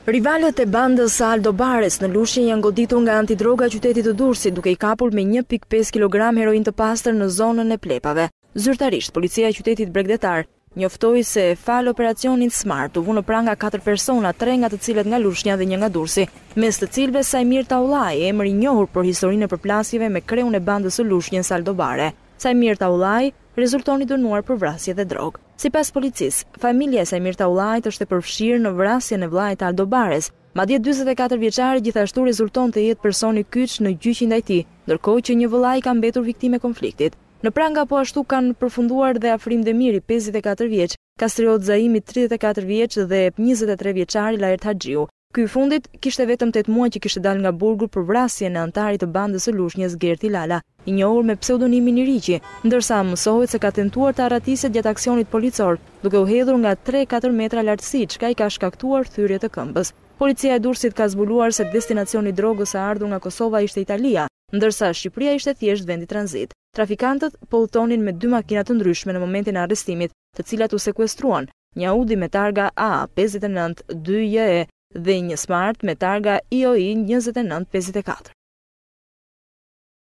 Rivalët e bandës Aldo Bares në Lushnjë janë goditur nga antidroga qytetit të Durrësit duke i kapur me 1.5 kg heroin të pastër në zonën e Plepave. Zyrtarisht, policia e qytetit bregdetar njoftoi se fal operacionin Smart u vu në pranga 4 persona, 3 nga të cilët nga Lushnja dhe 1 nga Durrësi, mes të cilëve Sajmir Taullaj, emër i njohur për historinë e përplasjeve me kreun e bandës së Lushnjës Aldo Bare. Sajmir Taullaj rezulton i dënuar për vrasje dhe drogë. Sipas policisë, familja e Sajmir Taullajt është e përfshirë në vrasjen e vllajt Aldo Bares. Madje 44 vjeçari gjithashtu rezulton të jetë personi kyç në gjyqin ndaj tij, ndërkohë që një vëllai ka mbetur viktimë e konfliktit. Në pranga po ashtu kanë përfunduar dhe Afrim Demiri, 54 vjeç, Kastriot Zaimi, 34 vjeç dhe 23 vjeçari Lajert Haxhiu. Ky i fundit kishte vetëm 8 muaj që kishte dalë nga burgu për vrasjen e antarit të bandës së Lushnjës Gerti Lala, i njohur me pseudonimin Iriqi, ndërsa mësohet se ka tentuar të arratiset gjatë aksionit policor, duke u hedhur nga 3-4 metra lartësi, çka i ka shkaktuar thyrje të këmbës. Policia e Durrësit ka zbuluar se destinacioni i drogës së ardhur nga Kosova ishte Italia, ndërsa Shqipëria ishte thjesht vendi tranzit. Trafikantët po udhtonin me 2 makina të ndryshme në momentin e arrestimit, të cilat u sekuestruan, një Audi me targa AA 59 2JE dhe një Smart me targa IOI 2954.